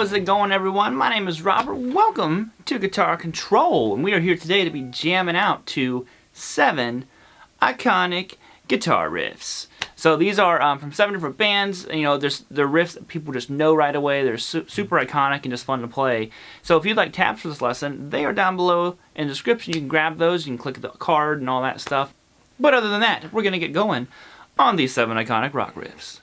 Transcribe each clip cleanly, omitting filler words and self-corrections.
is it going, everyone? My name is Robert. Welcome to Guitar Control, and we are here today to be jamming out to 7 iconic guitar riffs. So these are from 7 different bands. You know, they're riffs that people just know right away. They're super iconic and just fun to play. So if you'd like tabs for this lesson, they are down below in the description. You can grab those. You can click the card and all that stuff. But other than that, we're going to get going on these 7 iconic rock riffs.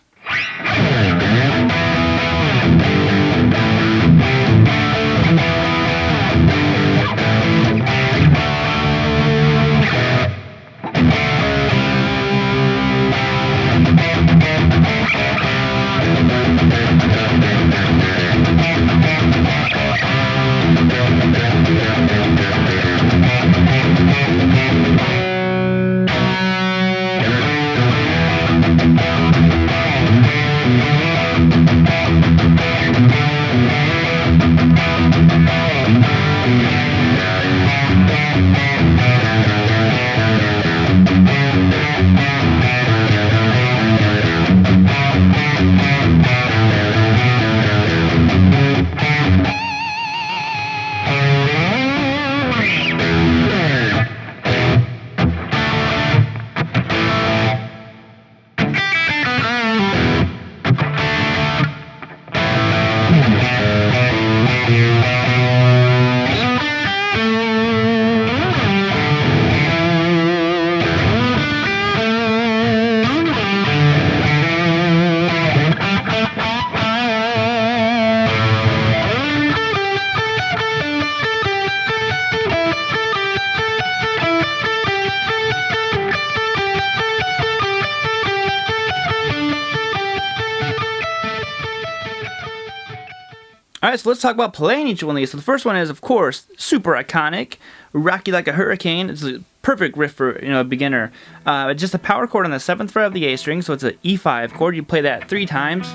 Alright, so let's talk about playing each one of these. So the first one is, of course, super iconic, Rock You Like a Hurricane. It's a perfect riff for a beginner. Just a power chord on the 7th fret of the A string, so it's an E5 chord. You play that 3 times.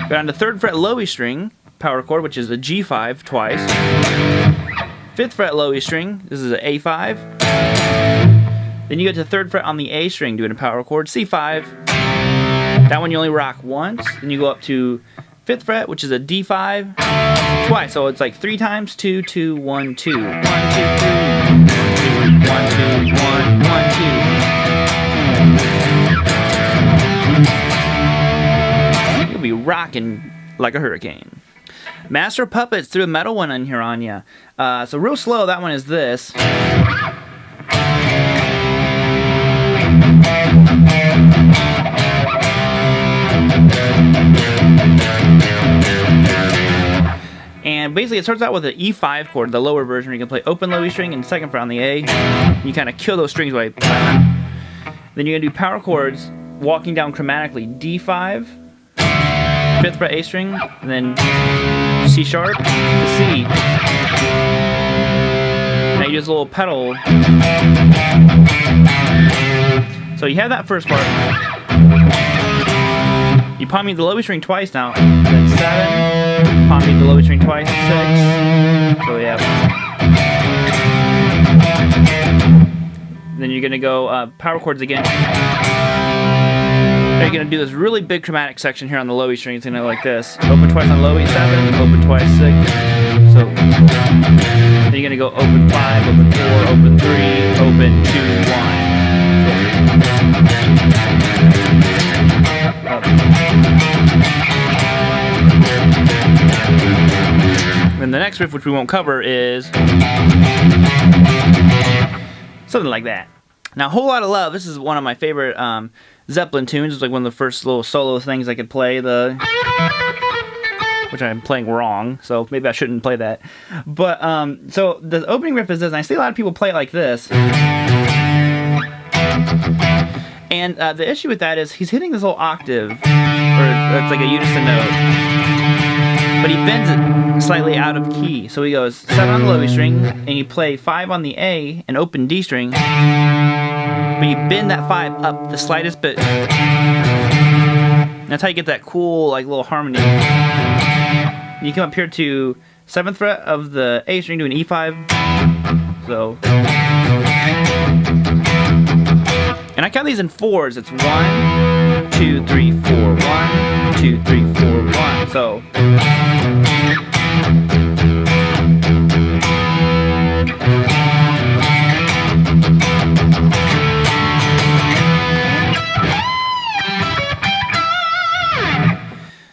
Go on the 3rd fret low E string, power chord, which is a G5 twice. 5th fret low E string, this is an A5. Then you go to the 3rd fret on the A string, doing a power chord, C5. That one you only rock once. Then you go up to 5th fret, which is a D5, twice. So it's like 3 times, 2, 2, 1, 2. 1, 2, 3, 1, 2, 1, 1, 2. You'll be rocking like a hurricane. Master Puppets threw a metal one in here on ya. So real slow, that one is this. And basically it starts out with an E5 chord, the lower version, where you can play open low E string and 2nd fret on the A. You kind of kill those strings by then you're going to do power chords walking down chromatically, D5, 5th fret A string, and then C sharp to C. Now you use a little pedal. So you have that first part. You palm mute the low E string twice now. Then 7. Palm mute the low E string twice. 6. So we have. Then you're gonna go power chords again. Now you're gonna do this really big chromatic section here on the low E string. It's gonna go like this. Open twice on low E 7. Open twice 6. So then you're gonna go open 5, open 4, open 3, open 2, 1. And the next riff, which we won't cover, is something like that. Now, Whole Lotta Love, this is one of my favorite Zeppelin tunes. It's like one of the first little solo things I could play, which I'm playing wrong, so maybe I shouldn't play that. But, so the opening riff is this, and I see a lot of people play it like this. And the issue with that is he's hitting this little octave, or it's like a unison note, but he bends it slightly out of key. So he goes 7 on the low E string, and you play 5 on the A, and open D string, but you bend that 5 up the slightest bit. That's how you get that cool, like, little harmony. You come up here to 7th fret of the A string, do an E5. So. And I count these in 4s. It's 1, 2, 3, 4. 1, 1, 2, 3, 4, 1. So.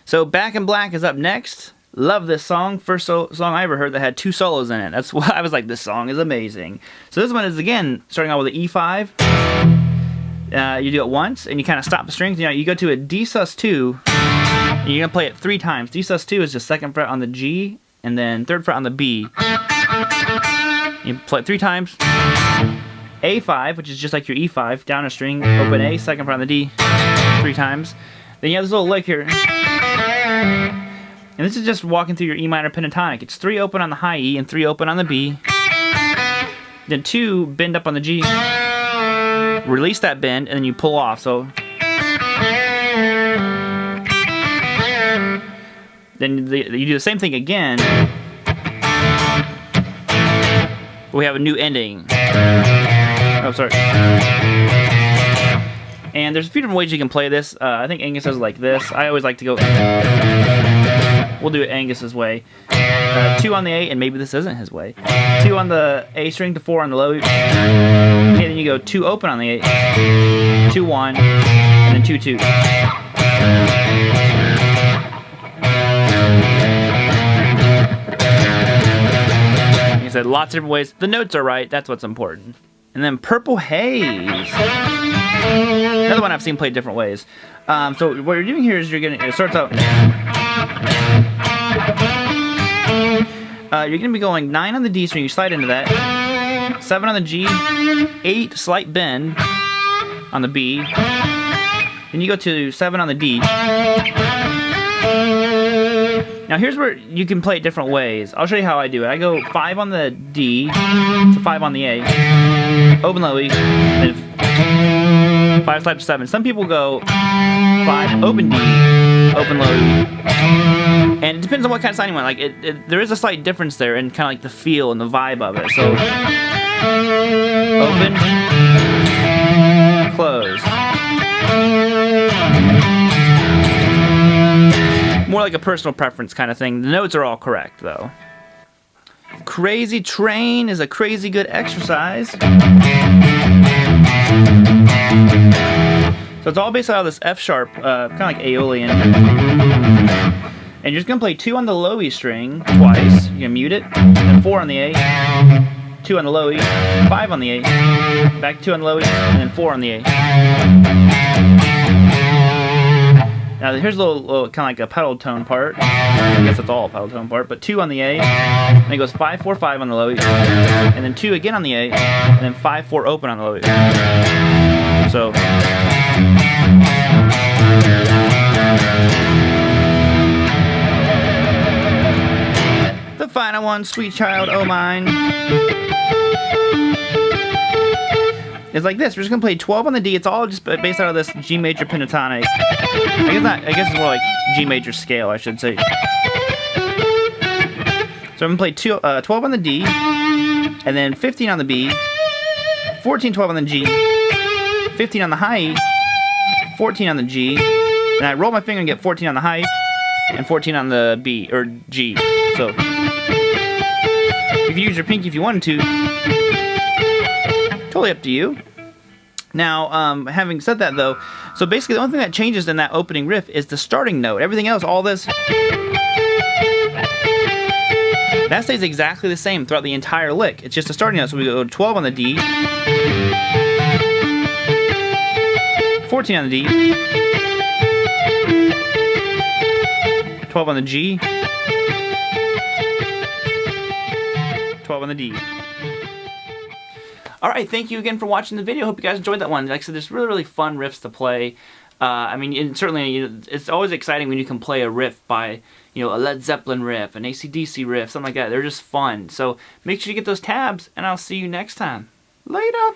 So Back in Black is up next. Love this song. First song I ever heard that had 2 solos in it. That's why I was like, this song is amazing. So this one is, again, starting out with an E5. You do it once, and you kind of stop the strings. You know, you go to a D sus2, and you're going to play it 3 times. D sus2 is just 2nd fret on the G, and then 3rd fret on the B. You play it 3 times. A5, which is just like your E5, down a string, open A, 2nd fret on the D, 3 times. Then you have this little lick here. And this is just walking through your E minor pentatonic. It's 3 open on the high E and 3 open on the B. Then 2 bend up on the G. Release that bend, and then you pull off. So then you do the same thing again. We have a new ending. Oh, sorry. And there's a few different ways you can play this. I think Angus does it like this. I always like to go... We'll do it Angus's way. 2 on the A, and maybe this isn't his way. 2 on the A string to 4 on the low. Okay, then you go 2 open on the A, 2, 1, and then 2, 2. Like I said, lots of different ways. The notes are right. That's what's important. And then Purple Haze. Another one I've seen played different ways. So what you're doing here is it starts out. You're gonna be going 9 on the D string. You slide into that. 7 on the G. 8 slight bend on the B. Then you go to 7 on the D. Now here's where you can play it different ways. I'll show you how I do it. I go 5 on the D to 5 on the A. Open low E. Then 5 slide to 7. Some people go 5 open D, open low E. And it depends on what kind of sound you want. Like there is a slight difference there in kind of like the feel and the vibe of it. So open, close. More like a personal preference kind of thing. The notes are all correct though. Crazy Train is a crazy good exercise. So it's all based out of this F sharp, kind of like Aeolian. And you're just going to play 2 on the low E string twice. You're going to mute it. Then 4 on the A. 2 on the low E. 5 on the A. Back 2 on the low E. And then 4 on the A. Now here's a little kind of like a pedal tone part. I guess it's all a pedal tone part. But 2 on the A. Then it goes 5, 4, 5 on the low E. And then 2 again on the A. And then 5, 4 open on the low E. So... the final one, Sweet Child O' Mine, is like this. We're just gonna play 12 on the D. It's all just based out of this G major pentatonic. I guess it's more like G major scale, I should say. So I'm gonna play 12 on the D, and then 15 on the B, 14, 12 on the G, 15 on the high E, 14 on the G, and I roll my finger and get 14 on the high, and 14 on the B, or G. So, you can use your pinky if you wanted to. Totally up to you. Now, having said that though, so basically the only thing that changes in that opening riff is the starting note. Everything else, all this, that stays exactly the same throughout the entire lick. It's just a starting note. So we go 12 on the D, 14 on the D, 12 on the G, 12 on the D. Alright, thank you again for watching the video. Hope you guys enjoyed that one. Like I said, there's really fun riffs to play. I mean, certainly, it's always exciting when you can play a riff by, a Led Zeppelin riff, an AC/DC riff, something like that. They're just fun. So make sure you get those tabs, and I'll see you next time. Later!